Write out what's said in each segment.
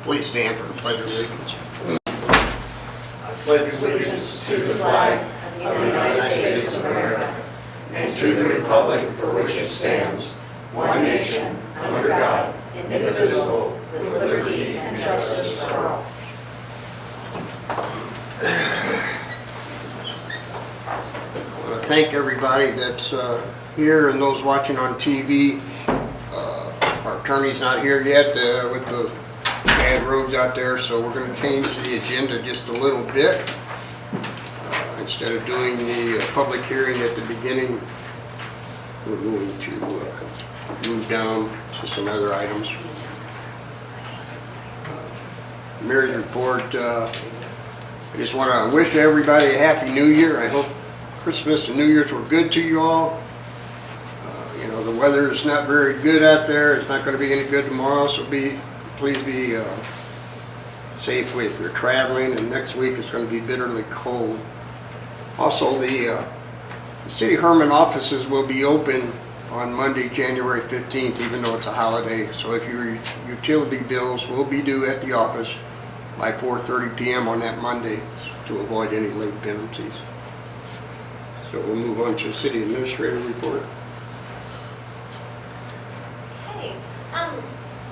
Please stand for the Pledge of Allegiance. I pledge allegiance to the flag of the United States of America and to the republic for which it stands, one nation, under God, indivisible, with liberty and justice for all. I want to thank everybody that's here and those watching on TV. Our attorney's not here yet with the bad roads out there, so we're going to change the agenda just a little bit. Instead of doing the public hearing at the beginning, we're going to move down to some other items. Mayor's report. I just want to wish everybody a Happy New Year. I hope Christmas and New Year's were good to you all. You know, the weather is not very good out there. It's not going to be any good tomorrow, so please be safe if you're traveling. And next week it's going to be bitterly cold. Also, the City Hermann offices will be open on Monday, January 15th, even though it's a holiday. So if your utility bills will be due at the office by 4:30 p.m. on that Monday to avoid any late penalties. So we'll move on to City Administrator report. Okay,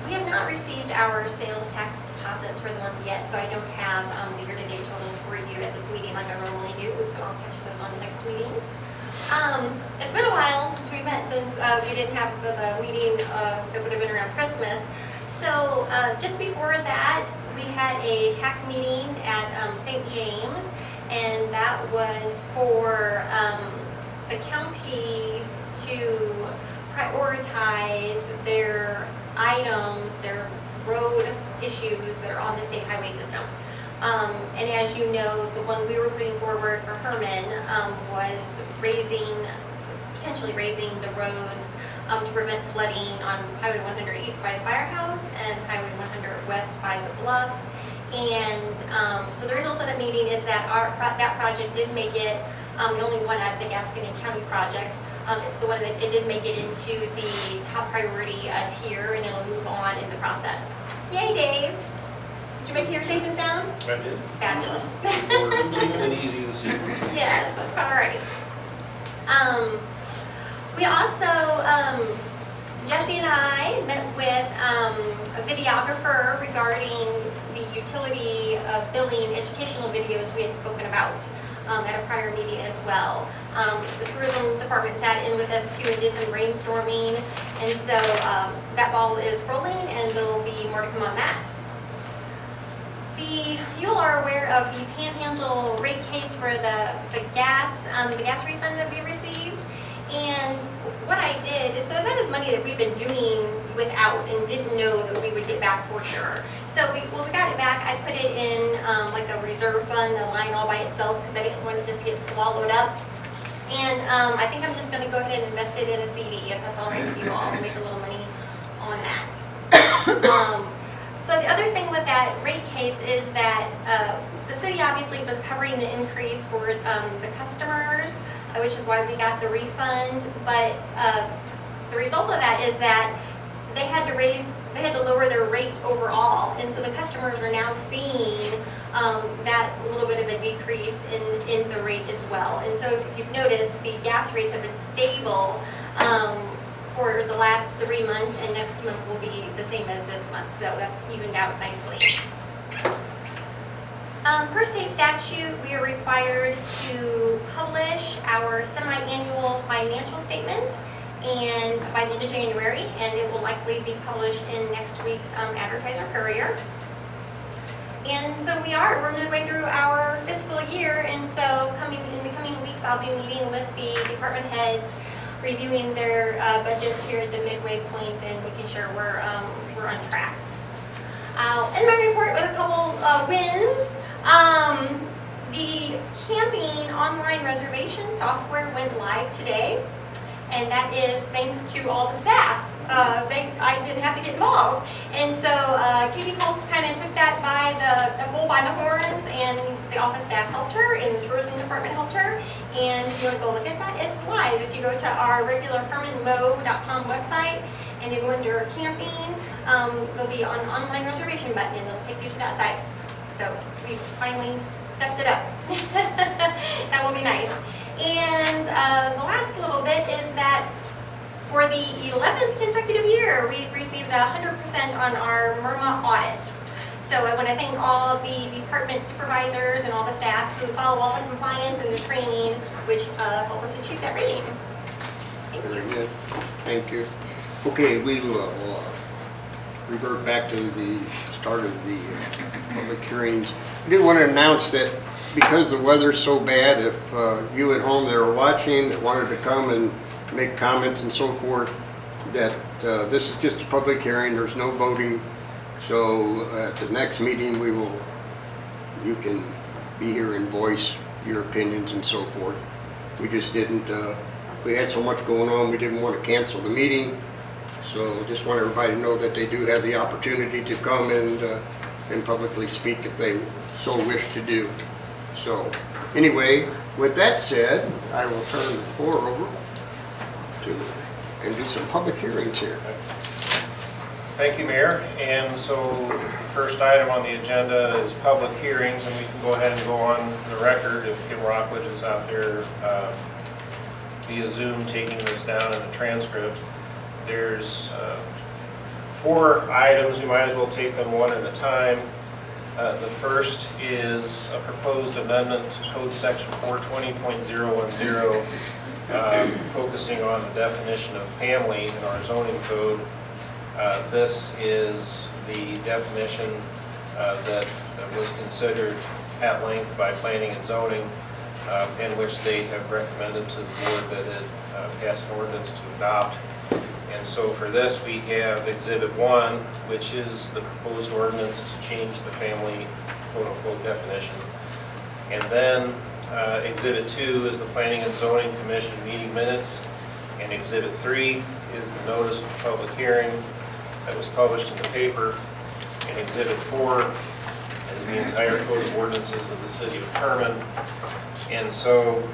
we have not received our sales tax deposits for the month yet, so I don't have the year-to-date totals for you at this meeting like I normally do, so I'll catch those on the next meeting. It's been a while since we met, since we didn't have the meeting that would have been around Christmas. So just before that, we had a TAC meeting at St. James, and that was for the counties to prioritize their items, their road issues that are on the state highway system. And as you know, the one we were putting forward for Hermann was potentially raising the roads to prevent flooding on Highway 100 east by the firehouse and Highway 100 west by the bluff. And so the result of that meeting is that that project did make it the only one out of the Gascony County projects. It's the one that it did make it into the top priority tier, and it'll move on in the process. Yay, Dave! Did you make it here safe and sound? I did. Fabulous. We're taking it easy this evening. Yes, that's all right. We also, Jesse and I met with a videographer regarding the utility of billing educational videos we had spoken about at a prior meeting as well. The tourism department sat in with us too and did some brainstorming, and so that ball is rolling, and there'll be more to come on that. You are aware of the Panhandle rate case for the gas refund that we received, and what I did is, so that is money that we've been doing without and didn't know that we would get back for sure. So when we got it back, I put it in like a reserve fund, a line all by itself, because I didn't want it just to get swallowed up. And I think I'm just going to go ahead and invest it in a CD, if that's all right with you all, and make a little money on that. So the other thing with that rate case is that the city obviously was covering the increase for the customers, which is why we got the refund. But the result of that is that they had to lower their rate overall, and so the customers are now seeing that little bit of a decrease in the rate as well. And so if you've noticed, the gas rates have been stable for the last 3 months, and next month will be the same as this month, so that's evened out nicely. Per state statute, we are required to publish our semi-annual financial statement and by the end of January, and it will likely be published in next week's Advertiser Courier. And so we're midway through our fiscal year, and so in the coming weeks I'll be meeting with the department heads, reviewing their budgets here at the midway point and making sure we're on track. I'll end my report with a couple wins. The camping online reservation software went live today, and that is thanks to all the staff. I didn't have to get involved. And so Katie Colts kind of took that by the bull by the horns, and the office staff helped her, and the tourism department helped her. And if you want to go look at that, it's live. If you go to our regular hermannmo.com website and you go into camping, there'll be an online reservation button, and it'll take you to that site. So we finally stepped it up. That will be nice. And the last little bit is that for the 11th consecutive year, we've received 100% on our MIRMA audit. So I want to thank all the department supervisors and all the staff who follow all the compliance and the training, which help us achieve that rating. Thank Very you. good. Thank you. Okay, we will revert back to the start of the public hearings. I did want to announce that because the weather's so bad, if you at home that are watching that wanted to come and make comments and so forth, that this is just a public hearing, there's no voting. So at the next meeting, you can be here and voice your opinions and so forth. We just didn't, we had so much going on, we didn't want to cancel the meeting. So just want everybody to know that they do have the opportunity to come and publicly speak if they so wish to do. So anyway, with that said, I will turn the floor over and do some public hearings here. Thank you, Mayor. And so the first item on the agenda is public hearings, and we can go ahead and go on the record if Kim Rockledge is out there via Zoom taking this down in a transcript. There's 4 items. We might as well take them one at a time. The first is a proposed amendment to Code Section 420.010, focusing on the definition of family in our zoning code. This is the definition that was considered at length by planning and zoning, in which they have recommended to the board that it pass an ordinance to adopt. And so for this, we have Exhibit 1, which is the proposed ordinance to change the family quote-unquote definition. And then Exhibit 2 is the Planning and Zoning Commission meeting minutes. And Exhibit 3 is the notice of public hearing that was published in the paper. And Exhibit 4 is the entire code of ordinances of the city of Hermann. And so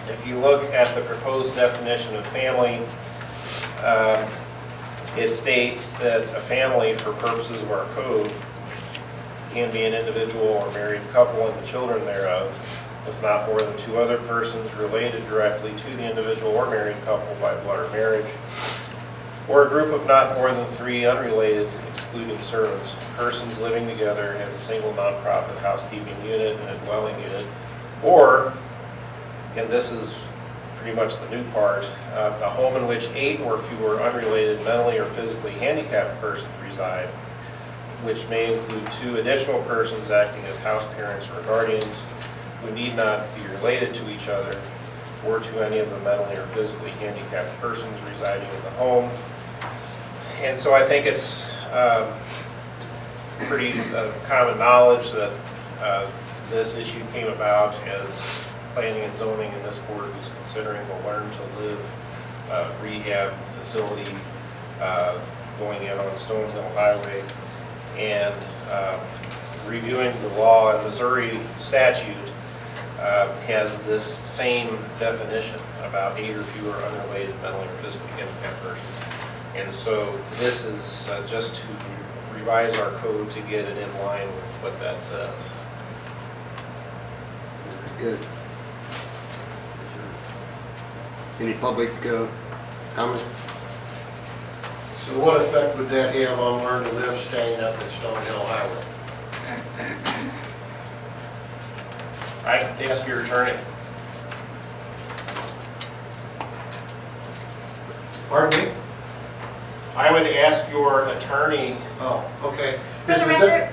if you look at the proposed definition of family, it states that a family, for purposes of our code, can be an individual or married couple and the children thereof, with not more than 2 other persons related directly to the individual or married couple by blood or marriage, or a group of not more than 3 unrelated, excluding servants, persons living together as a single nonprofit housekeeping unit and a dwelling unit, or, and this is pretty much the new part, a home in which 8 or fewer unrelated mentally or physically handicapped persons reside, which may include 2 additional persons acting as house parents or guardians who need not be related to each other or to any of the mentally or physically handicapped persons residing in the home. And so I think it's pretty common knowledge that this issue came about as planning and zoning in this board was considering the Learn to Live rehab facility going in on Stonehill Highway, and reviewing the law. And Missouri statute has this same definition about 8 or fewer unrelated mentally or physically handicapped persons. And so this is just to revise our code to get it in line with what that says. Very good. Any public comments? So what effect would that have on Learn to Live staying up at Stonehill Highway? I ask your attorney. Pardon me? I would ask your attorney. Oh, okay. For the record,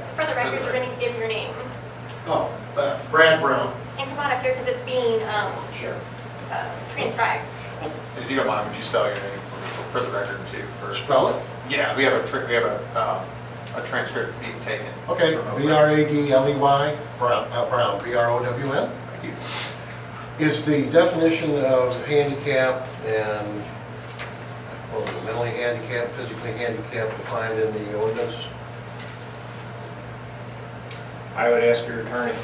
you're going to give your name. Oh, Brad Brown. And come on up here because it's being Sure. transcribed. If you don't mind, would you spell your name for the record too? First. Spell it? Yeah, we have a transcript being taken. Okay, B-R-A-D-L-E-Y, Brown, B-R-O-W-N. Thank you. Is the definition of handicap and or the mentally handicapped, physically handicapped defined in the ordinance? I would ask your attorney.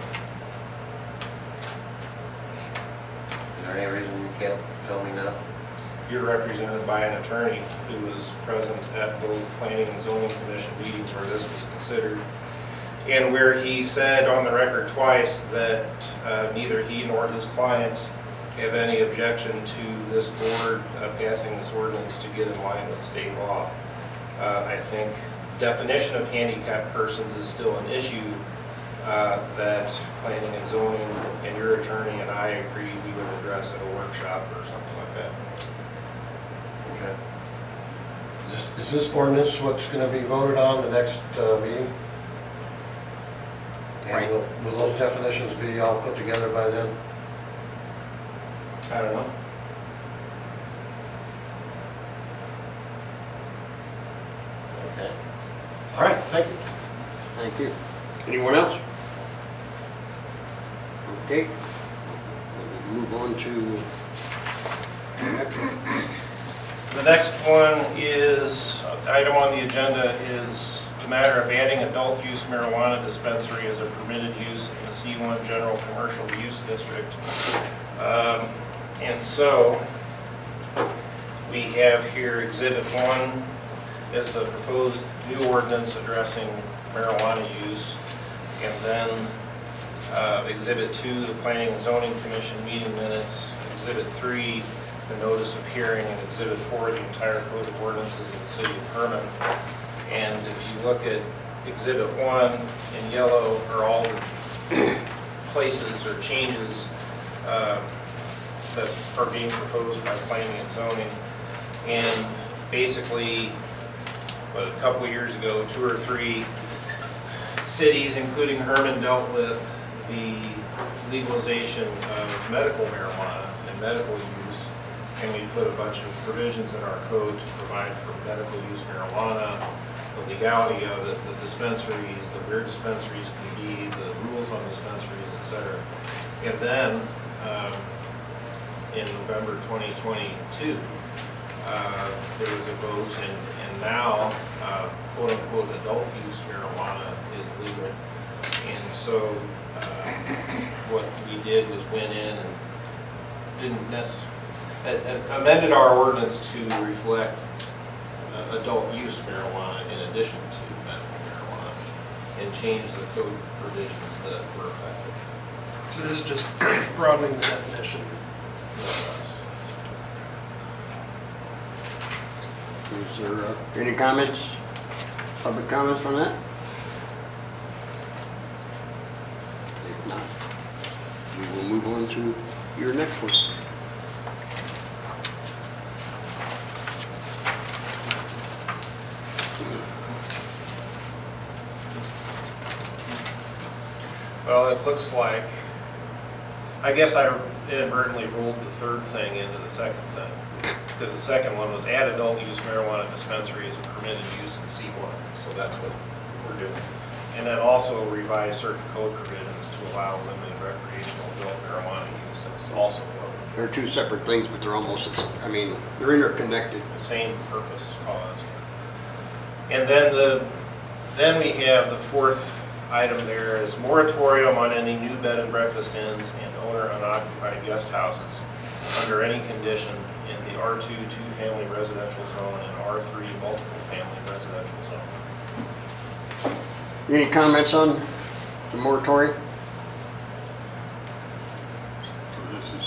Is there any reason you can't tell me now? You're represented by an attorney who was present at both planning and zoning commission meetings where this was considered, and where he said on the record twice that neither he nor his clients have any objection to this board passing this ordinance to get in line with state law. I think definition of handicapped persons is still an issue that planning and zoning and your attorney and I agree we would address at a workshop or something like that. Okay. Is this ordinance what's going to be voted on the next meeting? Right. And will those definitions be all put together by then? I don't know. Okay. All right, thank you. Thank you. Anyone else? Okay. We'll move on to the next one. The next one is, item on the agenda is the matter of adding adult use marijuana dispensary as a permitted use in the C1 General Commercial Use District. And so, we have here Exhibit 1 is a proposed new ordinance addressing marijuana use. And then Exhibit 2, the Planning and Zoning Commission meeting minutes. Exhibit 3, the notice of hearing, and Exhibit 4, the entire code of ordinances of the city of Hermann. And if you look at Exhibit 1 in yellow are all the places or changes that are being proposed by planning and zoning. And basically, a couple of years ago, 2 or 3 cities, including Hermann, dealt with the legalization of medical marijuana and medical use. And we put a bunch of provisions in our code to provide for medical use marijuana, the legality of it, the dispensaries, where dispensaries can be, the rules on dispensaries, etc. And then in November 2022, there was a vote, and now quote unquote adult use marijuana is legal. And so what we did was went in and didn't necessarily amended our ordinance to reflect adult use marijuana in addition to medical marijuana, and changed the code provisions that were effective. So this is just broadening the definition. Is there any comments, public comments on that? If not, we will move on to your next one. Well, it looks like, I guess I inadvertently ruled the third thing into the second thing. Because the second one was add adult use marijuana dispensary as a permitted use in C1. So that's what we're doing. And then also revise certain code provisions to allow limited recreational adult marijuana use. That's also what we're They're two separate things, but they're almost, I mean, they're interconnected. doing. The same purpose, cause. And then we have the fourth item there is moratorium on any new bed and breakfast inns and owner unoccupied guest houses under any condition in the R2 two-family residential zone and R3 multiple family residential zone. Any comments on the moratorium? This is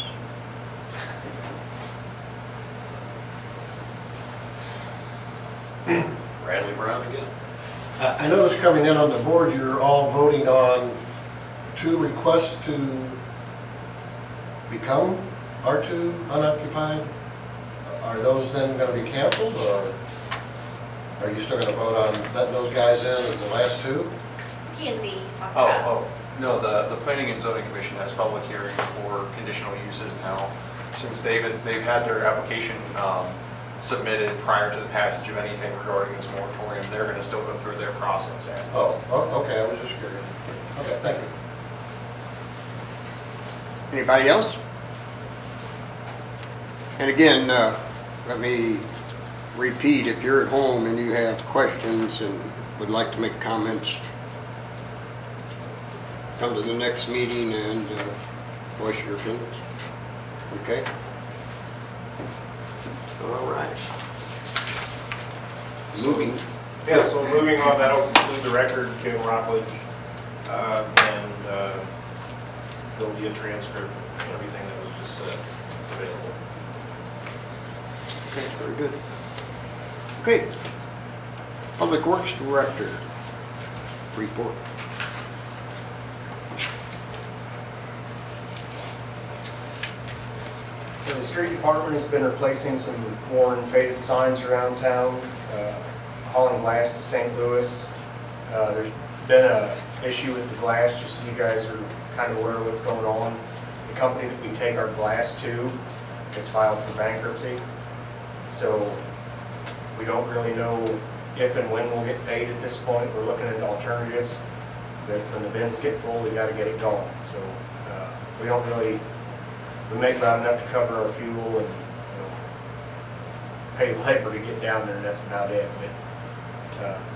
Bradley Brown again. I noticed coming in on the board, you're all voting on 2 requests to become R2 unoccupied. Are those then going to be canceled, or are you still going to vote on letting those guys in as the last 2? P&Z he's talking about. No, the Planning and Zoning Commission has public hearings for conditional uses now. Since they've had their application submitted prior to the passage of anything regarding this moratorium, they're going to still go through their process as is. Okay, I was just curious. Okay, thank you. Anybody else? And again, let me repeat, if you're at home and you have questions and would like to make comments, come to the next meeting and voice your opinions. Okay? All right. Moving. Yeah, so moving on, that'll conclude the record, Kevin Rockledge, and there'll be a transcript of everything that was just said available. Okay, very good. Okay. Public Works Director, report. The street department has been replacing some worn, faded signs around town, hauling glass to St. Louis. There's been a issue with the glass, just so you guys are kind of aware of what's going on. The company that we take our glass to has filed for bankruptcy, so we don't really know if and when we'll get paid at this point. We're looking into alternatives, but when the bins get full, we got to get it going. So we don't really. We make about enough to cover our fuel and pay labor to get down there, and that's about it. But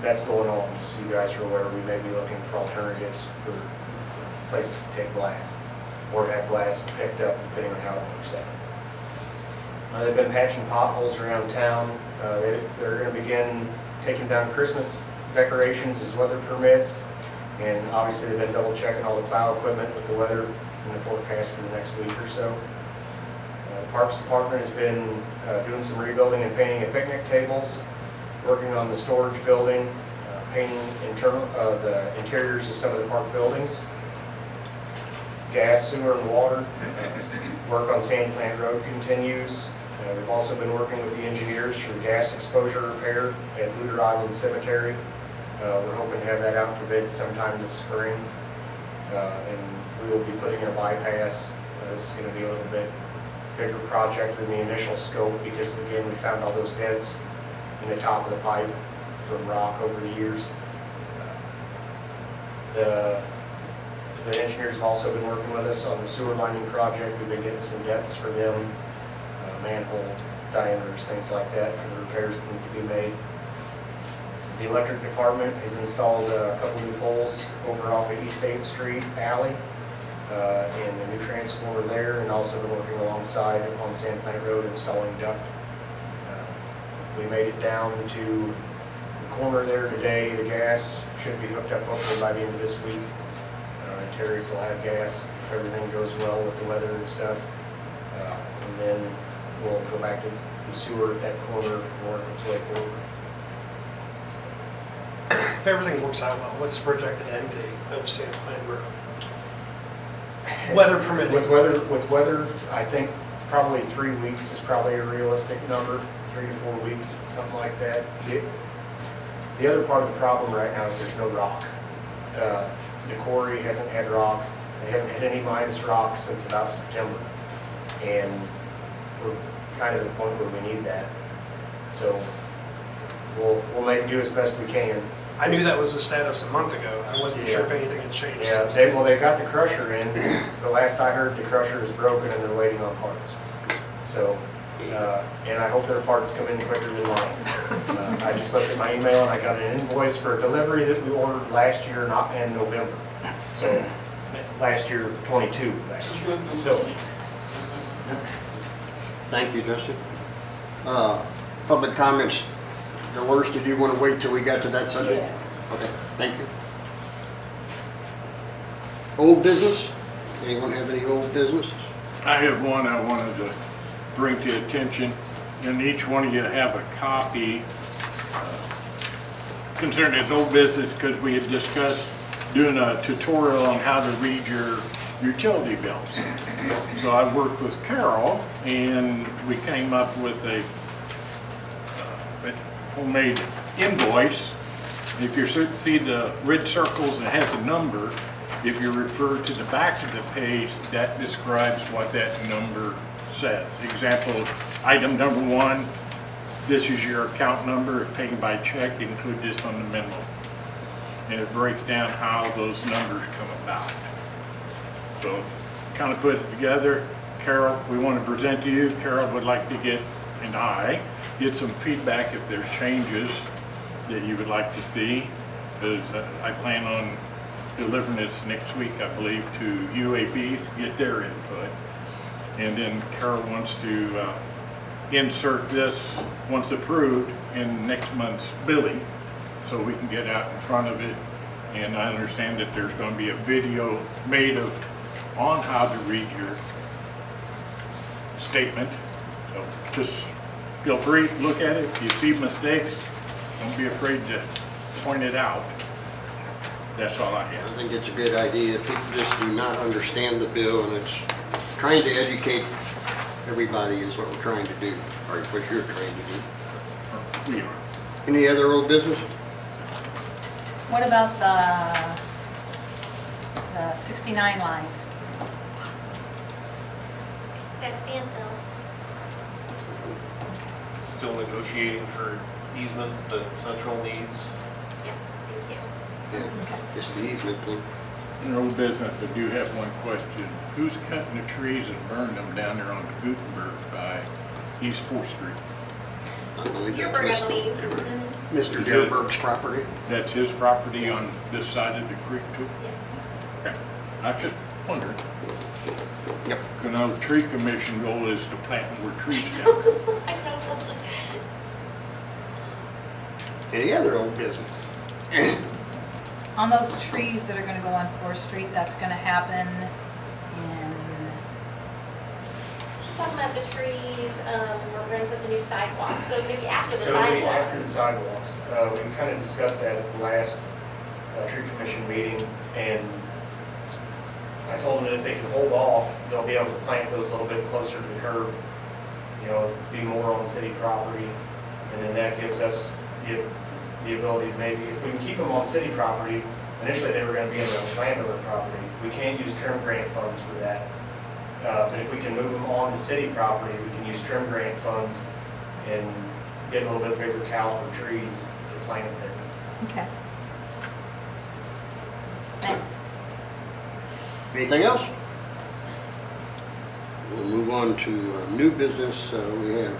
that's going on, just so you guys are aware. We may be looking for alternatives for places to take glass, or have glass picked up, depending on how it works out. They've been patching potholes around town. They're going to begin taking down Christmas decorations as weather permits, and obviously they've been double checking all the plow equipment with the weather in the forecast for the next week or so. The Parks Department has been doing some rebuilding and painting of picnic tables, working on the storage building, painting the interiors of some of the park buildings. Gas, sewer, and water. Work on Sand Plant Road continues. We've also been working with the engineers for the gas exposure repair at Luder Island Cemetery. We're hoping to have that out for bid sometime this spring. And we will be putting in a bypass. This is going to be a little bit bigger project than the initial scope, because again, we found all those dents in the top of the pipe from rock over the years. The engineers have also been working with us on the sewer lining project. We've been getting some depths for them, manhole diameters, things like that, for the repairs that need to be made. The electric department has installed a couple new poles over off of East 8th Street alley, and a new transformer there, and also been working alongside on Sand Plant Road installing duct. We made it down to the corner there today. The gas should be hooked up hopefully by the end of this week. Terry's will have gas if everything goes well with the weather and stuff. And then we'll go back to the sewer at that corner and work its way forward. If everything works out well, what's the projected end date of Sand Plant Road? Weather permitting. With weather, I think probably 3 weeks is probably a realistic number, 3 to 4 weeks, something like that. The other part of the problem right now is there's no rock. The quarry hasn't had rock. They haven't had any minus rock since about September. And we're kind of at the point where we need that. So we'll make do as best we can. I knew that was the status a month ago. I wasn't sure if anything had changed. Yeah, since they got the crusher in. The last I heard, the crusher is broken and they're waiting on parts. So, and I hope their parts come in quicker than mine. I just looked at my email and I got an invoice for a delivery that we ordered last year, not in November. So, last year, 22 last year. So, Thank you, Justin. Public comments. Dolores, did you want to wait till we got to that subject? Yeah. Okay, thank you. Old business? Anyone have any old business? I have one I wanted to bring to attention, and each one of you have a copy concerning its old business, because we had discussed doing a tutorial on how to read your utility bills. So I worked with Carol, and we came up with a homemade invoice. If you see the red circles, it has a number. If you refer to the back of the page, that describes what that number says. Example, item number 1, this is your account number. If paid by check, include this on the memo. And it breaks down how those numbers come about. So kind of put it together. Carol, we want to present to you. Carol would like to get and I get some feedback if there's changes that you would like to see, because I plan on delivering this next week, I believe, to UAB to get their input. And then Carol wants to insert this, once approved, in next month's billing, so we can get out in front of it. And I understand that there's going to be a video made on how to read your statement. So just feel free to look at it. If you see mistakes, don't be afraid to point it out. That's all I I have. think it's a good idea. People just do not understand the bill, and it's trying to educate everybody is what we're trying to do, or what you're trying to do. We are. Any other old business? What about the 69 lines? It's at standstill. Still negotiating for easements that Central needs. Yes, thank you. Yeah, just the easement thing. In old business, I do have one question. Who's cutting the trees and burning them down there on Gutenberg by East 4th Street? I believe Dearborn, I that's believe. Mr. Dearberg's property. That's his property on this side of the creek too? Yeah. Okay. I was just wondering. Yep. You know, the tree commission goal is to plant more trees down there. I know. Any other old business? On those trees that are gonna go on 4th Street, that's gonna happen in, She's talking about the trees, we're gonna put the new sidewalk, so maybe after the So it'll be after sidewalk. the sidewalks. We kind of discussed that at the last tree commission meeting, and I told them that if they can hold off, they'll be able to plant those a little bit closer to the curb, you know, be more on city property, and then that gives us the ability to maybe, if we can keep them on city property, initially they were going to be on the landowner property. We can't use trim grant funds for that. But if we can move them on to city property, we can use trim grant funds and get a little bit bigger caliber trees to plant there. okay. Thanks. Anything else? We'll move on to new business. We have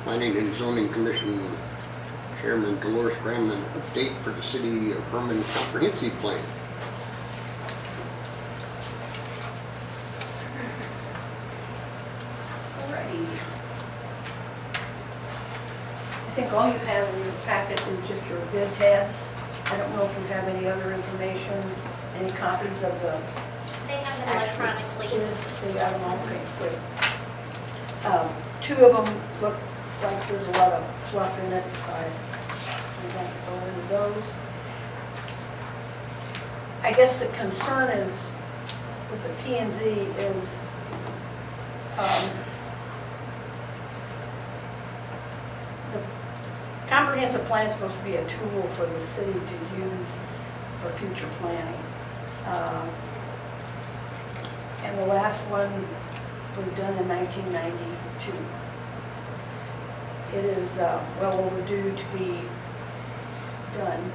Planning and Zoning Commission Chairman Dolores Gramman update for the City of Hermann Comprehensive Plan. Alrighty. I think all you have in your packet is just your bid tabs. I don't know if you have any other information, any copies of the They have them actual electronically. bids. They got them all, okay, great. Two of them look like there's a lot of fluff in it. I won't go into those. I guess the concern is, with the P and Z is, the comprehensive plan is supposed to be a tool for the city to use for future planning. And the last one was done in 1992. It is well overdue to be done.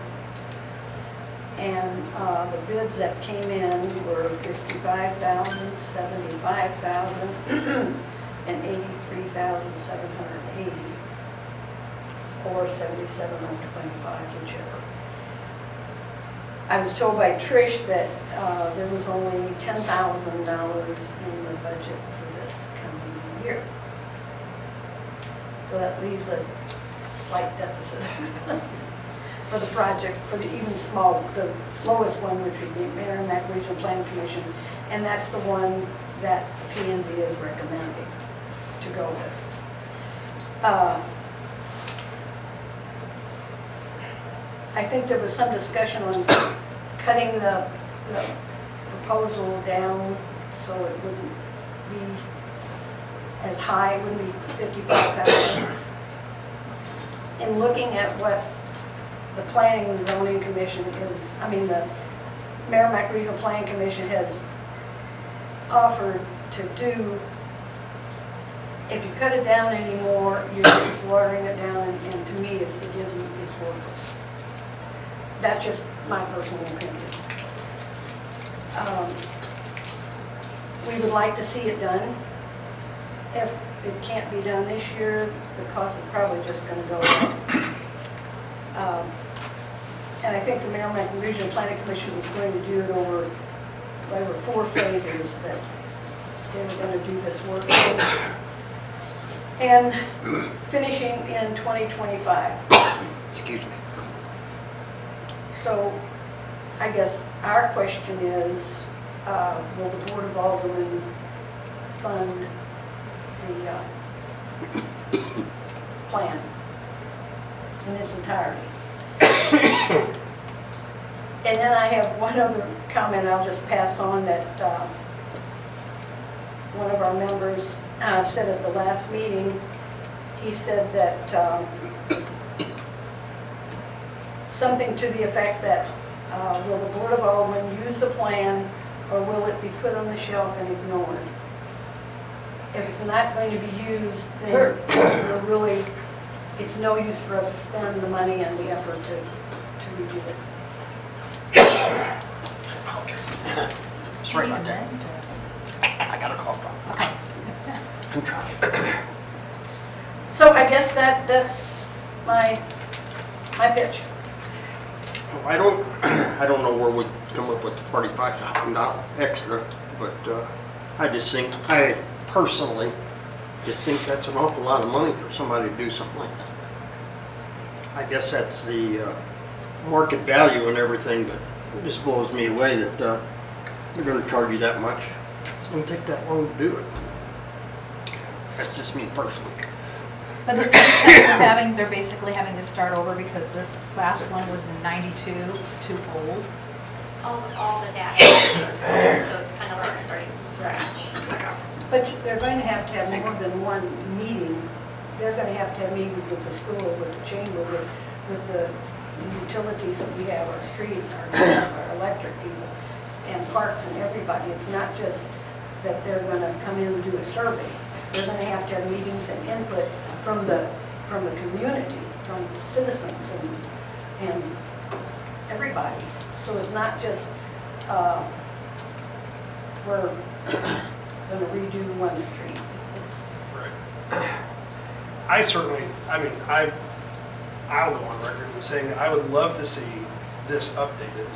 And the bids that came in were $55,000, $75,000, and $83,780, or $77,025, whichever. I was told by Trish that there was only $10,000 in the budget for this coming year. So that leaves a slight deficit for the project, for the even small, the lowest one, which would be Merrimack Regional Planning Commission, and that's the one that P&Z is recommending to go with. I think there was some discussion on cutting the proposal down so it wouldn't be as high, it wouldn't be 55,000. In looking at what the Planning and Zoning Commission the Merrimack Regional Planning Commission has offered to do, if you cut it down anymore, you're just watering it down, and to me, it isn't, it's worthless. That's just my personal opinion. We would like to see it done. If it can't be done this year, the cost is probably just gonna go up. And I think the Merrimack Regional Planning Commission was going to do it over, there were 4 phases that they were gonna do this work in. And finishing in 2025. Excuse me. So I guess our question is, will the Board of Aldermen fund the plan in its entirety? And then I have one other comment I'll just pass on that one of our members said at the last meeting. He said that something to the effect that will the Board of Aldermen use the plan, or will it be put on the shelf and ignored? If it's not going to be used, then we're really, it's no use for us to spend the money and the effort to review it. Sorry about that. I got a cough drop. Okay. I'm trying. So I guess that's my pitch. I don't know where we'd come up with the $45,000 extra, but I personally just think that's an awful lot of money for somebody to do something like that. I guess that's the market value and everything, but it just blows me away that they're going to charge you that much. It's going to take that long to do it. That's just me personally. But is it because they're basically having to start over because this last one was in 92, it's too old? All the data, so it's kind of like starting from scratch. But they're going to have more than one meeting. They're going to have meetings with the school, with the chamber, with the utilities that we have, our street, our gas, our electric people, and parks and everybody. It's not just that they're going to come in and do a survey. They're going to have meetings and input from the community, from the citizens and everybody. So it's not just we're going to redo one street. It's Right. I'll go on record in saying that I would love to see this updated,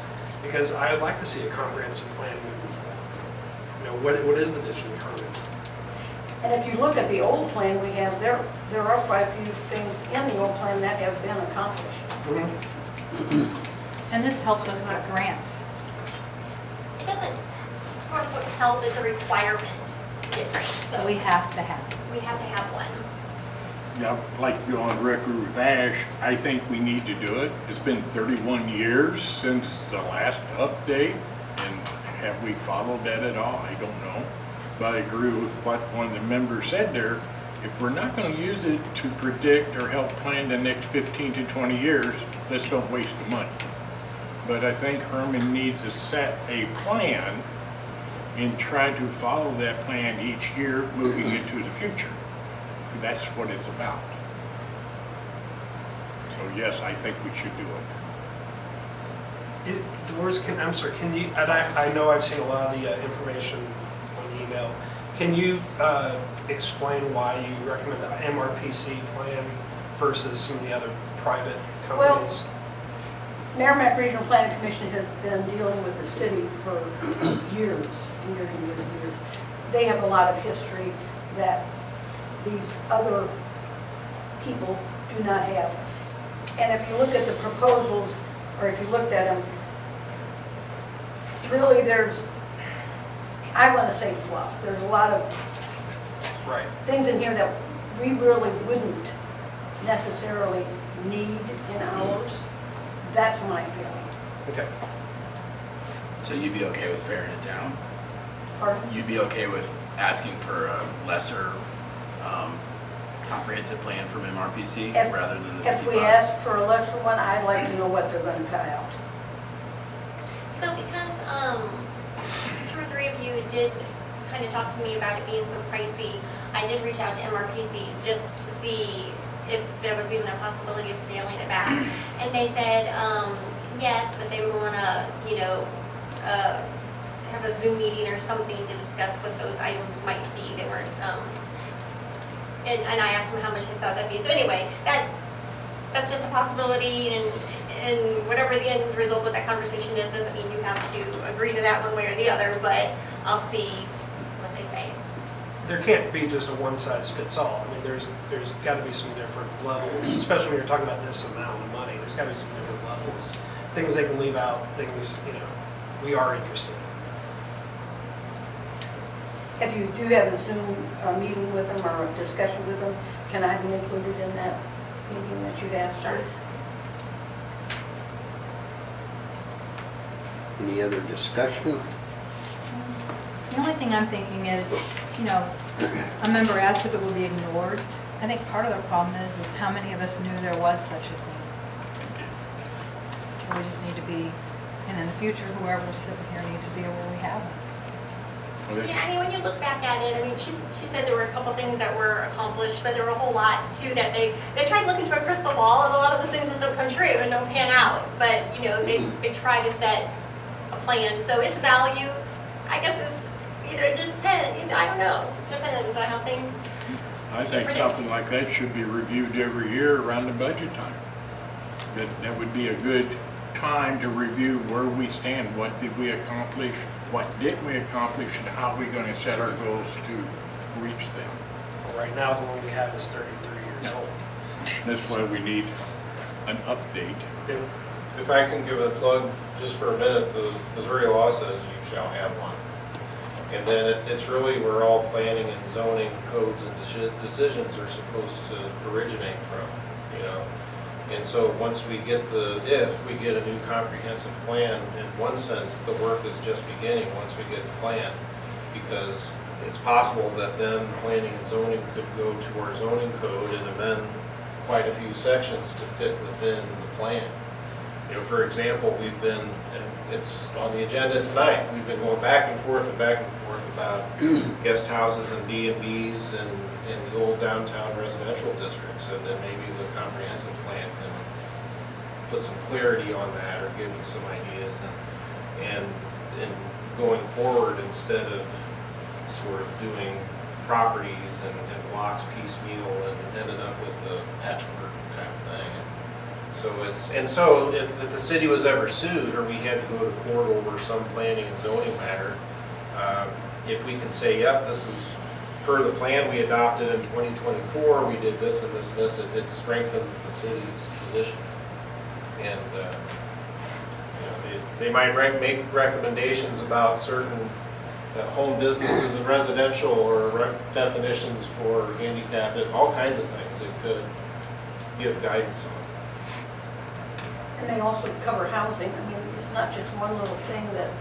because I would like to see a comprehensive plan moving forward. You know, what is the vision currently? And if you look at the old plan we have, there are quite a few things in the old plan that have been accomplished. And this helps us get grants. It doesn't, quote unquote, help, it's a requirement to get grants. So we have to have it. We have to have one. Yeah, like you on record with Ash, I think we need to do it. It's been 31 years since the last update, and have we followed that at all? I don't know. But I agree with what one of the members said there. If we're not going to use it to predict or help plan the next 15 to 20 years, let's don't waste the money. But I think Herman needs to set a plan and try to follow that plan each year moving into the future. That's what it's about. So yes, I think we should do it. Dolores, can you, and I know I've seen a lot of the information on email. Can you explain why you recommend the MRPC plan versus some of the other private companies? Merrimack Regional Planning Commission has been dealing with the city for years and years and years and years. They have a lot of history that these other people do not have. And if you look at the proposals, or if you looked at them, really I want to say fluff. There's a lot of things in here that we really wouldn't necessarily need in ours. That's my feeling. Okay. So you'd be okay with paring it down? Pardon? You'd be okay with asking for a lesser comprehensive plan from MRPC rather than the 55? If we ask for a lesser one, I'd like to know what they're going to cut out. So because 2 or 3 of you did kind of talk to me about it being so pricey, I did reach out to MRPC just to see if there was even a possibility of scaling it back. And they said yes, but they would want to, have a Zoom meeting or something to discuss what those items might be. They weren't and I asked him how much he thought that'd be. So anyway, that's just a possibility, and whatever the end result of that conversation is, doesn't mean you have to agree to that one way or the other, but I'll see what they say. There can't be just a one-size-fits-all. I mean, there's got to be some different levels, especially when you're talking about this amount of money. There's got to be some different levels. Things they can leave out, things, we are interested in. If you do have a Zoom meeting with them or a discussion with them, can I be included in that meeting that you've asked for? Any other discussion? The only thing I'm thinking is, a member asked if it would be ignored. I think part of the problem is how many of us knew there was such a thing. So we just need to be, and in the future, whoever's sitting here needs to be aware we have it. Yeah, I mean, when you look back at it, I mean, she said there were a couple things that were accomplished, but there were a whole lot too that they tried to look into a crystal ball, and a lot of those things just don't come true and don't pan out. But they try to set a plan, so its value, I guess, is it just depends. I don't know. It depends on how things. I think something like that should be reviewed every year around the budget time. That would be a good time to review where we stand, what did we accomplish, what didn't we accomplish, and how are we going to set our goals to reach them. Well, right now, the one we have is 33 years old. That's why we need an update. If I can give a plug just for a minute, the Missouri law says you shall have one. And then it's really where all planning and zoning codes and decisions are supposed to originate from, And so once we get if we get a new comprehensive plan, in one sense, the work is just beginning once we get the plan. Because it's possible that then planning and zoning could go to our zoning code and amend quite a few sections to fit within the plan. For example, we've been, and it's on the agenda tonight, we've been going back and forth about guest houses and B&Bs and in the old downtown residential districts, and then maybe the comprehensive plan can put some clarity on that or give you some ideas, and going forward, instead of sort of doing properties and blocks piecemeal and ended up with a patchwork kind of thing. So if the city was ever sued or we had to go to court over some planning and zoning matter, if we can say, yep, this is per the plan we adopted in 2024, we did this and this and this, it strengthens the city's position. And they might make recommendations about certain home businesses and residential, or definitions for handicap, and all kinds of things it could give guidance on. And they also cover housing. I mean, it's not just one little thing that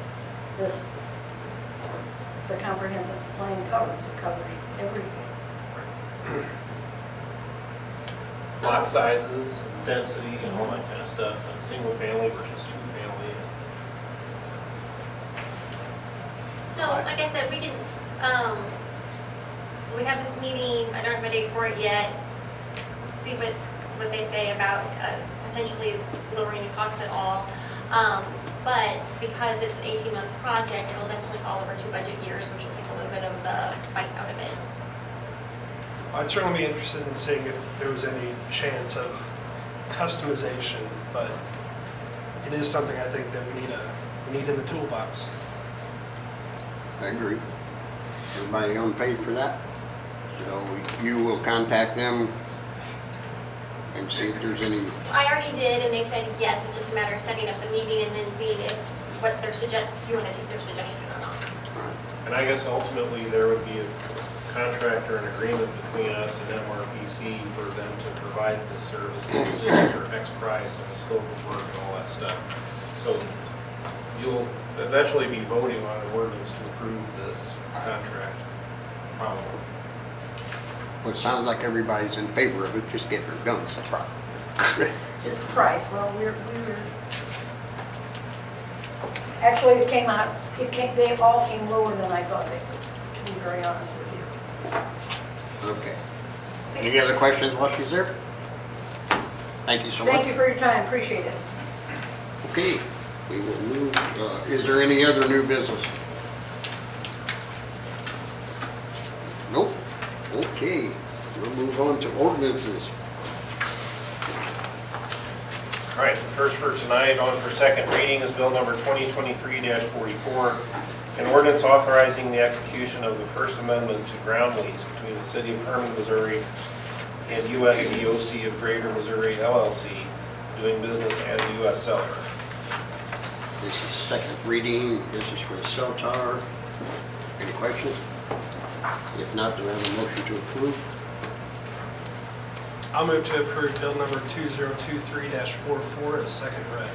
the comprehensive plan covers. It covers everything. Lot sizes, and density, and all that kind of stuff, and single family versus two family. So, like I said, we didn't, we have this meeting, I don't have a date for it yet, see what they say about potentially lowering the cost at all. But because it's an 18-month project, it'll definitely fall over 2 budget years, which will take a little bit of the bite out of it. I'd certainly be interested in seeing if there was any chance of customization, but it is something I think that we need in the toolbox. I agree. Everybody on page for that? So you will contact them and see if there's any. I already did, and they said yes, it's just a matter of setting up the meeting and then seeing if you want to take their suggestion or not. And I guess ultimately there would be a contract or an agreement between us and MRPC for them to provide this service to the city for X price and the scope of work and all that stuff. So you'll eventually be voting on an ordinance to approve this contract, probably. Well, it sounds like everybody's in favor of it, just getting it done, so probably. Just the price. Well, we were actually, they all came lower than I thought they would, to be very honest with you. Okay. Any other questions while she's there? Thank you so much. Thank you for your time, appreciate it. Okay, we will move, is there any other new business? Nope. Okay, We'll move on to ordinances. All right, first for tonight, on for second reading is bill number 2023-44, an ordinance authorizing the execution of the First Amendment to ground lease between the City of Hermann, Missouri and USCOC of Greater Missouri LLC, doing business as a U.S. seller. This is second reading. This is for the cell tower. Any questions? If not, do I have a motion to approve? I'll move to approve bill number 2023-44 as second read.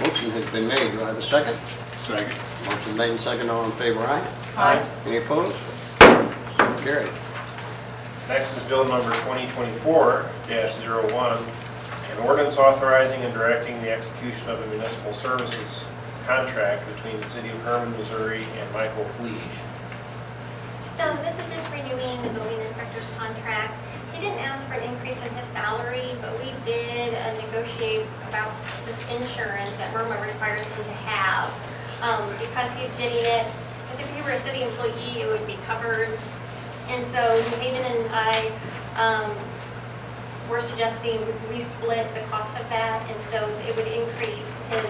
Motion has been made. Do I have a second? Second. Motion made and second. All in favor, aye? Aye. Any opposed? So carried. Next is bill number 2024-01, an ordinance authorizing and directing the execution of a municipal services contract between the City of Hermann, Missouri and Michael Fleege. So this is just renewing the building inspector's contract. He didn't ask for an increase in his salary, but we did negotiate about this insurance that Hermann requires him to have because he's getting it, because if he were a city employee, it would be covered. And so New Haven and I were suggesting we split the cost of that, and so it would increase his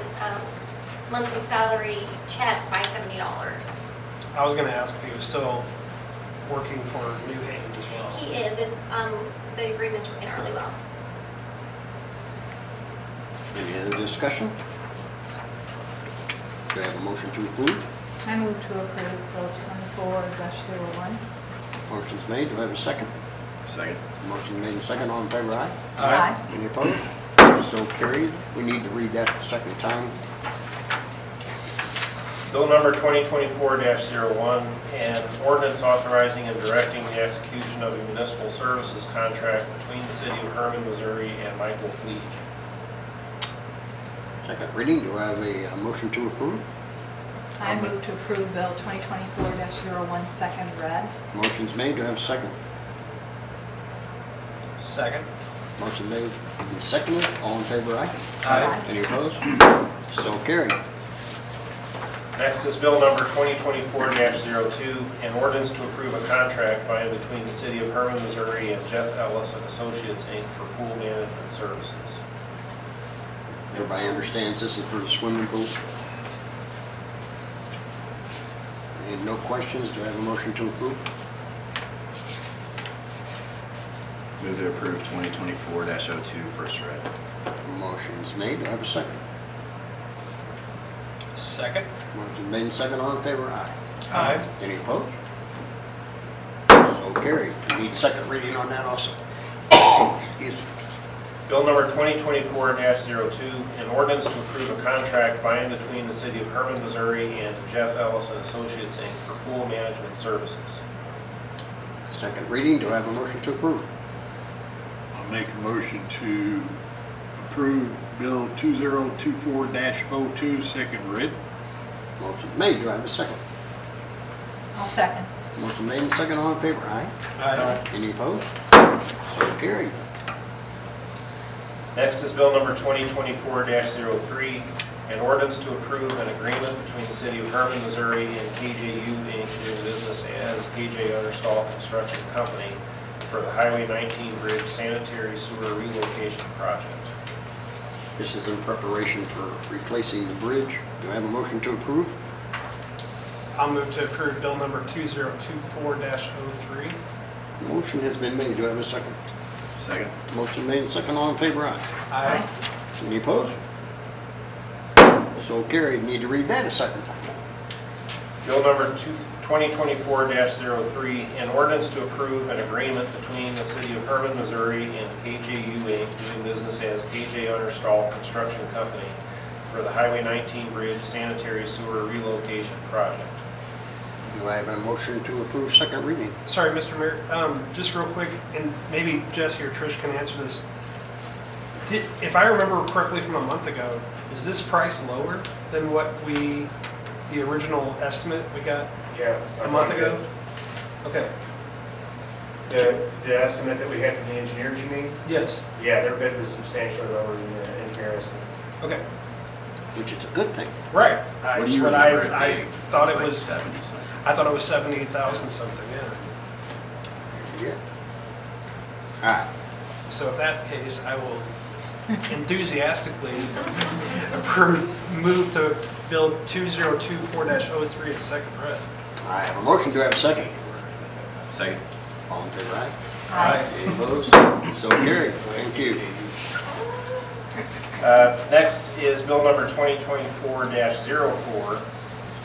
monthly salary check by $70. I was going to ask if he was still working for New Haven as well. He is. It's the agreement's working really well. Any other discussion? Do I have a motion to approve? I move to approve bill 24-01. Motion's made. Do I have a second? Second. Motion made and second. All in favor, aye? Aye. Any opposed? So carried. We need to read that the second time. Bill number 2024-01, an ordinance authorizing and directing the execution of a municipal services contract between the City of Hermann, Missouri and Michael Fleege. Second reading. Do I have a motion to approve? I move to approve bill 2024-01 second read. Motion's made. Do I have a second? Second. Motion made and seconded. All in favor, aye? Aye. Any opposed? So carried. Next is bill number 2024-02, an ordinance to approve a contract by and between the City of Hermann, Missouri and Jeff Ellis and Associates, Inc. for pool management services. Everybody understands this is for the swimming pool? And no questions? Do I have a motion to approve? Move to approve 2024-02 first read. Motion's made. Do I have a second? Second. Motion made and second. All in favor, aye? Aye. Any opposed? So carried. You need second reading on that also. Excuse me. Bill number 2024-02, an ordinance to approve a contract by and between the City of Hermann, Missouri and Jeff Ellis and Associates, Inc. for pool management services. Second reading. Do I have a motion to approve? I'll make a motion to approve bill 2024-02 second read. Motion made. Do I have a second? I'll second. Motion made and second. All in favor, aye? Aye. Any opposed? So carried. Next is bill number 2024-03, an ordinance to approve an agreement between the City of Hermann, Missouri and KJU, Inc. doing business as KJ Understall Construction Company for the Highway 19 Bridge Sanitary Sewer Relocation Project. This is in preparation for replacing the bridge. Do I have a motion to approve? I'll move to approve bill number 2024-03. Motion has been made. Do I have a second? Second. Motion made and second. All in favor, aye? Aye. Any opposed? So carried. Need to read that a second time. Bill number 2024-03, an ordinance to approve an agreement between the City of Hermann, Missouri and KJU, Inc. doing business as KJ Understall Construction Company for the Highway 19 Bridge Sanitary Sewer Relocation Project. Do I have a motion to approve second reading? Sorry, Mr. Mayor, just real quick, and maybe Jesse or Trish can answer this. If I remember correctly from a month ago, is this price lower than what the original estimate we got Yeah. a month ago? Okay, The estimate that we had from the engineers, you mean? yes, Yeah, their bid was substantially lower than the engineer estimates. okay, Which is a good thing. right. What That's do you what remember it I being? thought it like was, 70 something. I thought it was 70,000 something, yeah. Yeah. Aye. So if that case, I will enthusiastically move to Bill 2024-03 at second read. I have a motion. Do I have a second? Second. All in favor, aye? Aye. Any opposed? So carried. Thank you. Next is Bill number 2024-04,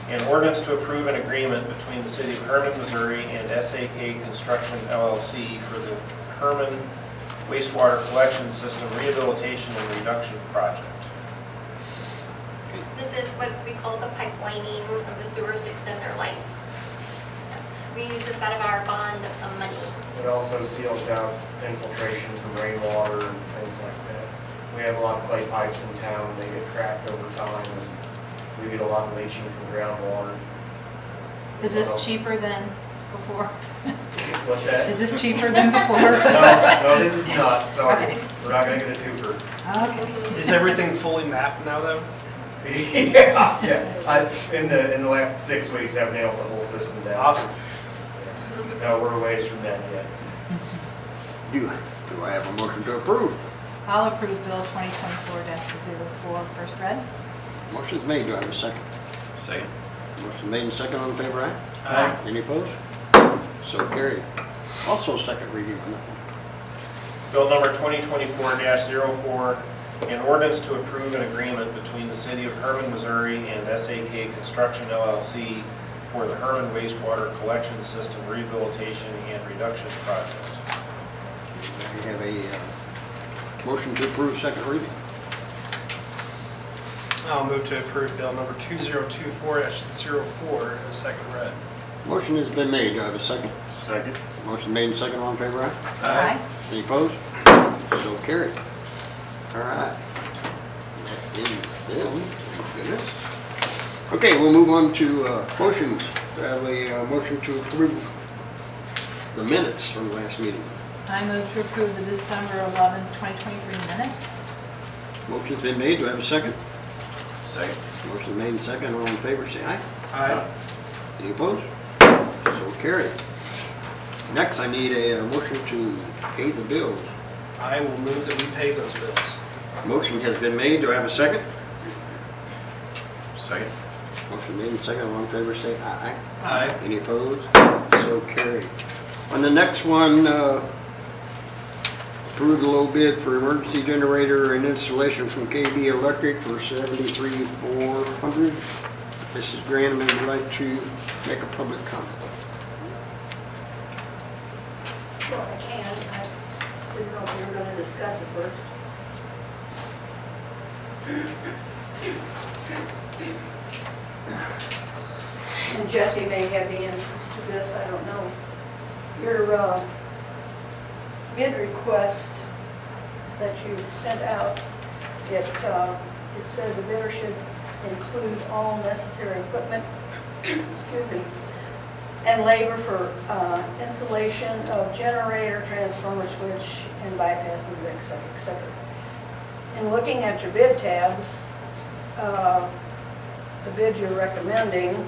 an ordinance to approve an agreement between the City of Hermann, Missouri and SAK Construction LLC for the Hermann wastewater collection system rehabilitation and reduction project. This is what we call the pipelining of the sewers to extend their life. We use this out of our bond money. It also seals out infiltration from rainwater and things like that. We have a lot of clay pipes in town, they get cracked over time, and we get a lot of leaching from groundwater. Is this cheaper than before? What's that? Is this cheaper than before? No, this is not, sorry. Okay. We're not gonna get a twofer. Okay. Is everything fully mapped now, though? Yeah. In the last 6 weeks, I've nailed the whole system down. Awesome. No, we're a ways from that yet. Do I have a motion to approve? I'll approve Bill 2024-04, first read. Motion's made. Do I have a second? Second. Motion made and second. All in favor, aye? Aye. Any opposed? So carried. Also second reading on that one. Bill number 2024-04, an ordinance to approve an agreement between the City of Hermann, Missouri and SAK Construction LLC for the Hermann wastewater collection system rehabilitation and reduction project. I have a motion to approve second reading. I'll move to approve Bill number 2024-04 as second read. Motion has been made. Do I have a second? Second. Motion made and second. All in favor, aye? Aye. Any opposed? So carried. All right. That ends them. Thank goodness. Okay, we'll move on to motions. Do I have a motion to approve the minutes from the last meeting? I move to approve the December 11, 2023 minutes. Motion's been made. Do I have a second? Second. Motion made and second. All in favor, say aye. Aye. Any opposed? So carried. Next, I need a motion to pay the bills. I will move that we pay those bills. Motion has been made. Do I have a second? Second. Motion made and second. All in favor, say aye. Aye. Any opposed? So carried. On the next one, approve the low bid for emergency generator and installation from KB Electric for $73,400. Mrs. Grantham would like to make a public comment. Well, I can. I didn't know if we were going to discuss it first. And Jesse may have the answer to this, I don't know. Your bid request that you sent out, it said the bidder should include all necessary equipment, excuse me, and labor for installation of generator, transformer switch, and bypasses, et cetera, et cetera. In looking at your bid tabs, the bid you're recommending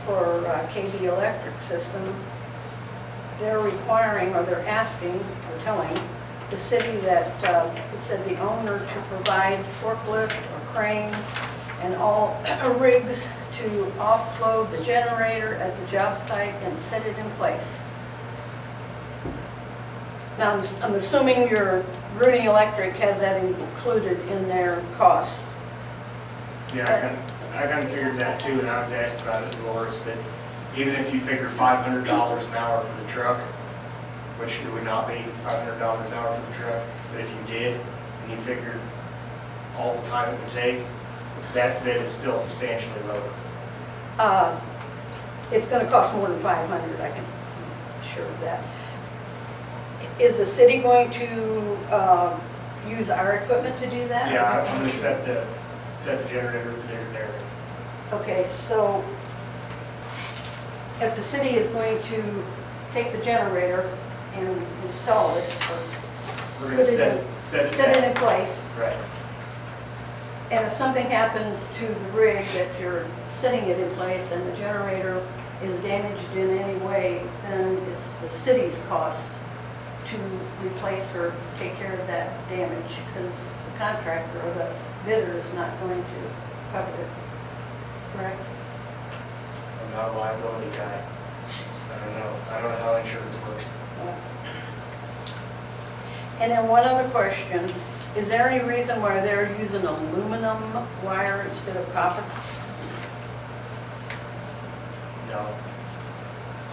for KB Electric system, they're requiring, or they're asking, or telling the city that it said the owner to provide forklift or crane and all rigs to offload the generator at the job site and set it in place. Now, I'm assuming your Rooney Electric has that included in their costs. Yeah, I kind of figured that too, and I was asked about it, Dolores, that even if you figure $500 an hour for the truck, which it would not be $500 an hour for the truck, but if you did, and you figured all the time it would take, that bid is still substantially lower. It's going to cost more than $500, I can assure of that. Is the city going to use our equipment to do that? Yeah, I'm going to set the generator to their generator. Okay, so if the city is going to take the generator and install it, or We're going to set it set it down. in place, Right. and if something happens to the rig that you're setting it in place and the generator is damaged in any way, then it's the city's cost to replace or take care of that damage, because the contractor or the bidder is not going to cover it, correct? I'm not a liability guy. I don't know. I don't know how insurance works. And then one other question, is there any reason why they're using aluminum wire instead of copper? No.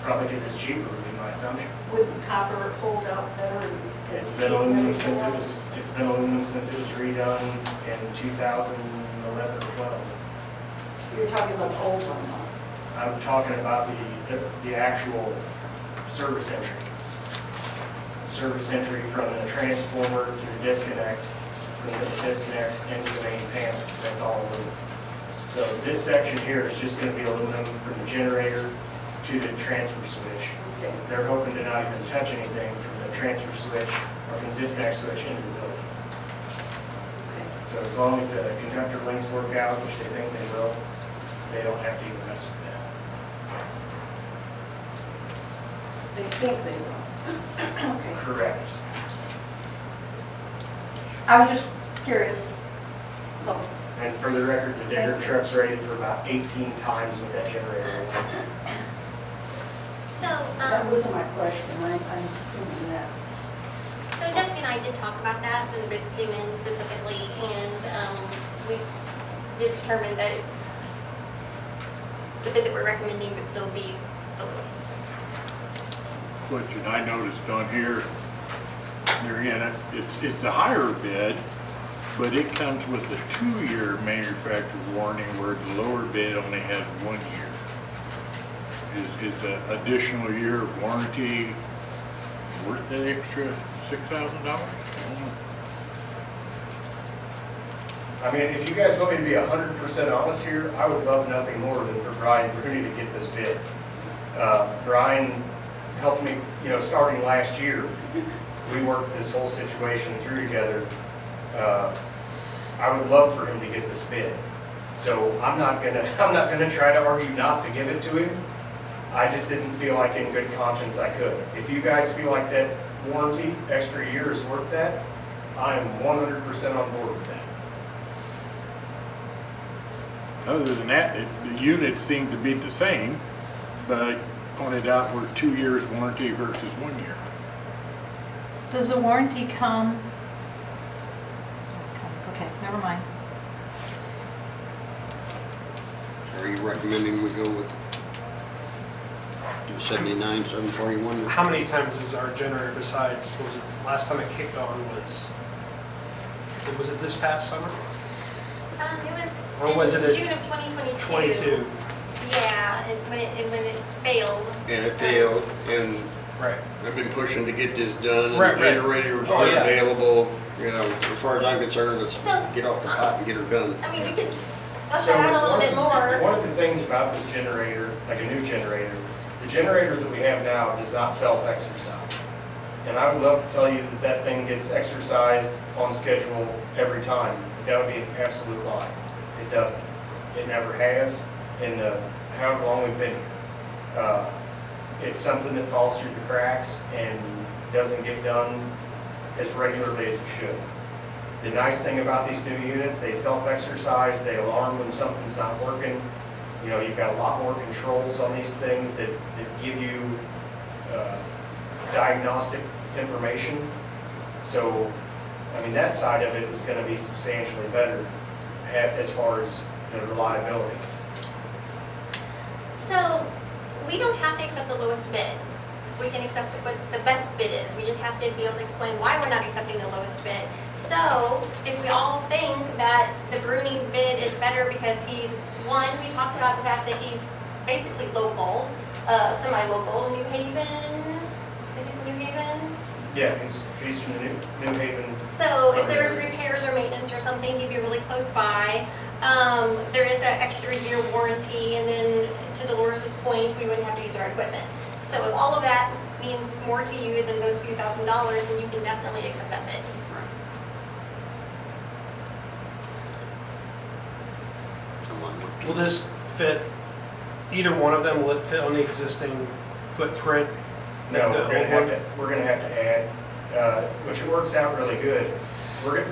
Probably because it's cheaper, would be my assumption. Wouldn't copper hold out better? It's been aluminum since it was redone in 2011 or 12. You're talking about the old one, huh? I'm talking about the actual service entry. The service entry from the transformer to the disconnect, from the disconnect into the main panel. That's all aluminum. So this section here is just going to be aluminum from the generator to the transfer switch. Okay. They're hoping to not even touch anything from the transfer switch or from the disconnect switch into the building. So as long as the conductor links work out, which they think they will, they don't have to even mess with that. They think they will. Okay. Correct. I was just curious. Oh, And for the record, the digger truck's rated for about 18 times what that generator will. So, that wasn't my question, I'm assuming that. so Jessica and I did talk about that when the bids came in specifically, and we did determine that the bid that we're recommending would still be the lowest. Question I noticed on here, there again, it's a higher bid, but it comes with a 2-year manufacturer warranty where the lower bid only has 1 year. Is an additional year of warranty worth that extra $6,000? I mean, if you guys want me to be 100% honest here, I would love nothing more than for Brian Bruni to get this bid. Brian helped me, starting last year. We worked this whole situation through together. I would love for him to get this bid. So I'm not gonna try to argue not to give it to him. I just didn't feel like in good conscience I could. If you guys feel like that warranty, extra year is worth that, I am 100% on board with that. Other than that, the units seem to be the same, but I pointed out we're 2 years warranty versus 1 year. Does the warranty come? Okay, never mind. So are you recommending we go with 79, 741? How many times is our generator besides, was it, last time it kicked on was it this past summer? Or It was was it in a- June of 2022. 22. Yeah, when it failed. And it failed, and Right. I've been pushing to get this done, and Right, the right. generators Oh, are yeah. available. As far as I'm concerned, let's So- get off the pot and get her done. I mean, we could flush So that out a little bit more. One of the things about this generator, like a new generator, the generator that we have now does not self-exercise. And I would love to tell you that that thing gets exercised on schedule every time. That would be an absolute lie. It doesn't. It never has in however long we've been here. It's something that falls through the cracks and doesn't get done as regularly as it should. The nice thing about these new units, they self-exercise, they alarm when something's not working. You've got a lot more controls on these things that give you diagnostic information. So, I mean, that side of it is going to be substantially better as far as the reliability. So we don't have to accept the lowest bid. We can accept what the best bid is. We just have to be able to explain why we're not accepting the lowest bid. So if we all think that the Bruni bid is better because he's, one, we talked about the fact that he's basically local, semi-local, New Haven. Is he from New Haven? Yeah, he's from the New Haven. So if there's repairs or maintenance or something, he'd be really close by. There is an extra year warranty, and then to Dolores's point, we wouldn't have to use our equipment. So if all of that means more to you than those few $1,000s, then you can definitely accept that bid. Will this fit, either one of them, will it fit on the existing footprint? No, that the we're old gonna one- have to add which it works out really good.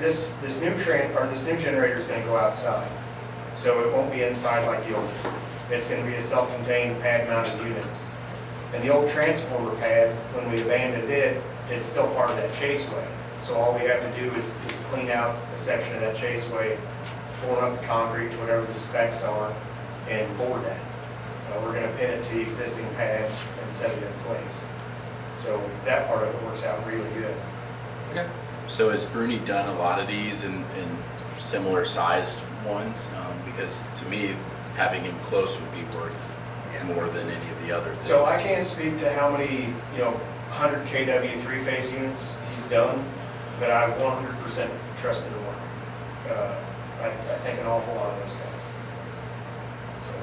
This new generator is going to go outside, so it won't be inside like the old one. It's going to be a self-contained pad-mounted unit. And the old transformer pad, when we abandoned it, it's still part of that chaseway. So all we have to do is clean out a section of that chaseway, form up the concrete to whatever the specs are, and board that. We're going to pin it to the existing pad and set it in place. So that part of it works out really good. Okay. So has Bruni done a lot of these in similar sized ones? Because to me, having him close would be worth more than any of the other things. So I can't speak to how many, 100 kW three-phase units he's done, but I 100% trust their work. I think an awful lot of those guys. So.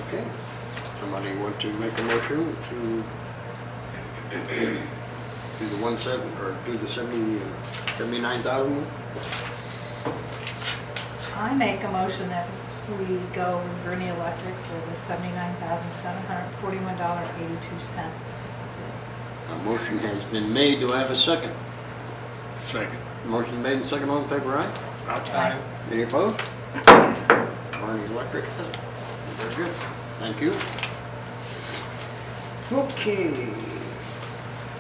Okay. Somebody want to make a motion to do the 79,000? I make a motion that we go with Gurney Electric for the $79,741.82. A motion has been made. Do I have a second? Second. Motion made and second. All in favor, aye? Aye. Any opposed? Gurney Electric has it. Very good. Thank you. Okay.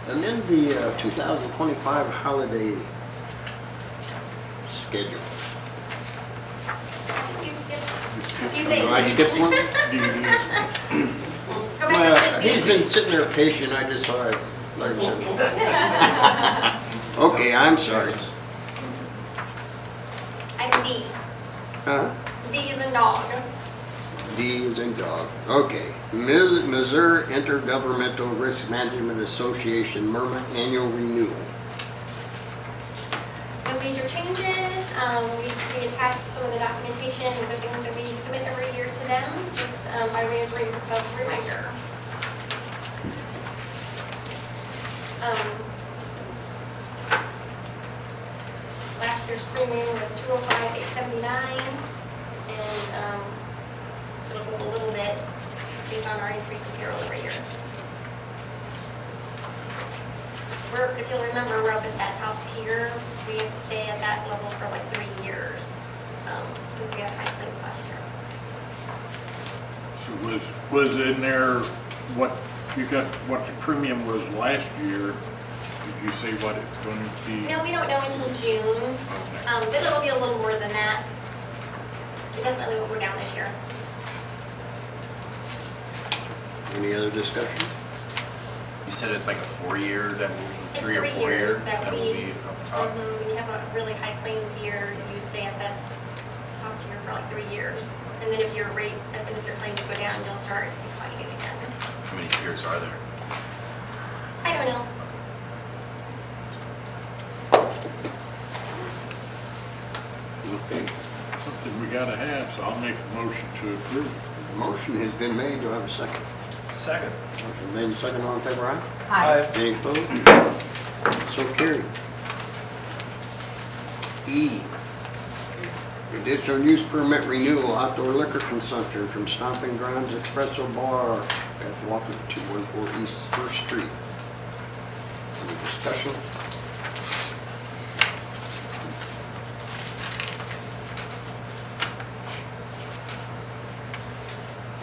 Amend the 2025 holiday schedule. You skipped a few things. I skipped one? Go back Well, to he's D. been sitting there patient, I just thought I'd let him sit. Okay, I'm sorry. Item D. Huh? D is in dog. D is in dog. Okay. Missouri Intergovernmental Risk Management Association MIRMA Annual Renewal. No major changes. We attached some of the documentation of the things that we submit every year to them, just by way of a reminder. Last year's premium was $205,879, and so it'll go a little bit based on our increase in payroll every year. If you'll remember, we're up at that top tier. We have to stay at that level for like 3 years, since we had high claims last year. So was in there what the premium was last year? Did you say what it's going to be? No, we don't know until June, Okay. but it'll be a little more than that. It definitely will go down this year. Any other discussion? You said it's like a 4-year that will, It's 3 or 3 4 years year that will we- be up top. When you have a really high claims year, you stay at that top tier for like 3 years. And then if your claims go down, you'll start declining again. How many tiers are there? I don't know. Okay. Something we gotta have, so I'll make a motion to approve. The motion has been made. Do I have a second? Second. Motion made and second. All in favor, aye? Aye. Any opposed? So carried. E, additional use permit renewal, outdoor liquor consumption from Stomping Grounds Espresso Bar, Beth Walker, 214 East First Street. Any discussion?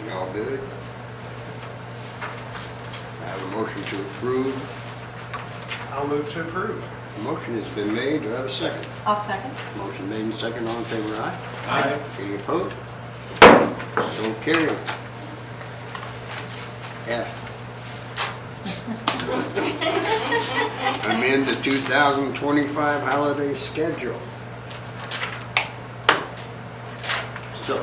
You all good? I have a motion to approve. I'll move to approve. A motion has been made. Do I have a second? I'll second. Motion made and second. All in favor, aye? Aye. Any opposed? So carried. F. Amend the 2025 holiday schedule. So,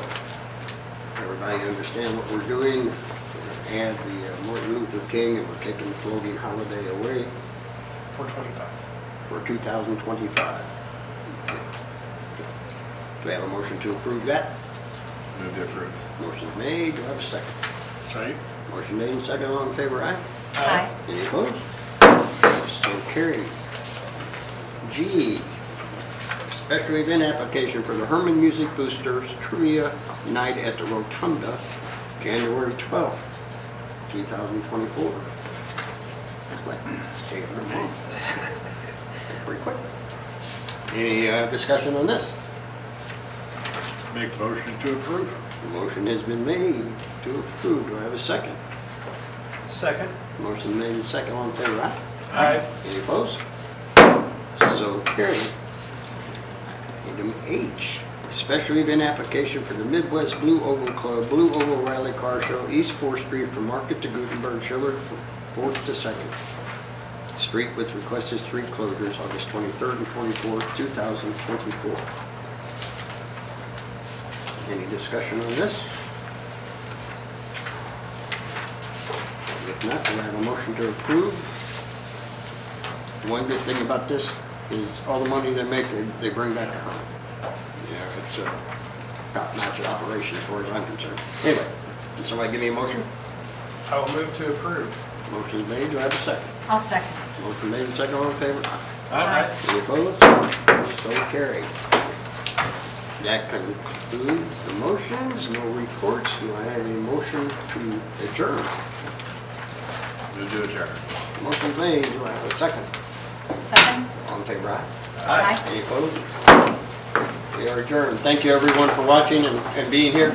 everybody understand what we're doing? We're going to add the Martin Luther King, and we're taking the floating holiday away For 25. for 2025. Do we have a motion to approve that? Move to approve. Motion's made. Do I have a second? Second. Motion made and second. All in favor, aye? Aye. Any opposed? So carried. G, special event application for the Hermann Music Boosters Trivia Night at the Rotunda, January 12th, 2024. quick. Take it from me. Pretty quick. Any discussion on this? Make motion to approve. The motion has been made to approve. Do I have a second? Second? Motion made and second. All in favor, aye? Aye. Any opposed? So carried. Item H, special event application for the Midwest Blue Oval Club, Blue Oval Rally Car Show, East 4th Street from Market to Gutenberg, Schiller, 4th to 2nd Street with requested street closures August 23rd and 24th, 2024. Any discussion on this? If not, do I have a motion to approve? One good thing about this is all the money they make, they bring back to home. Yeah, it's a top-notch operation as far as I'm concerned. Anyway, can somebody give me a motion? I will move to approve. Motion's made, do I have a second? I'll second. Motion made and second, all in favor? Aye. Any opposed? So carried. That concludes the motions, no reports. Do I have a motion to adjourn? Move to adjourn. Motion's made, do I have a second? Second? All in favor, aye? Aye. Any opposed? We are adjourned. Thank you everyone for watching and being here.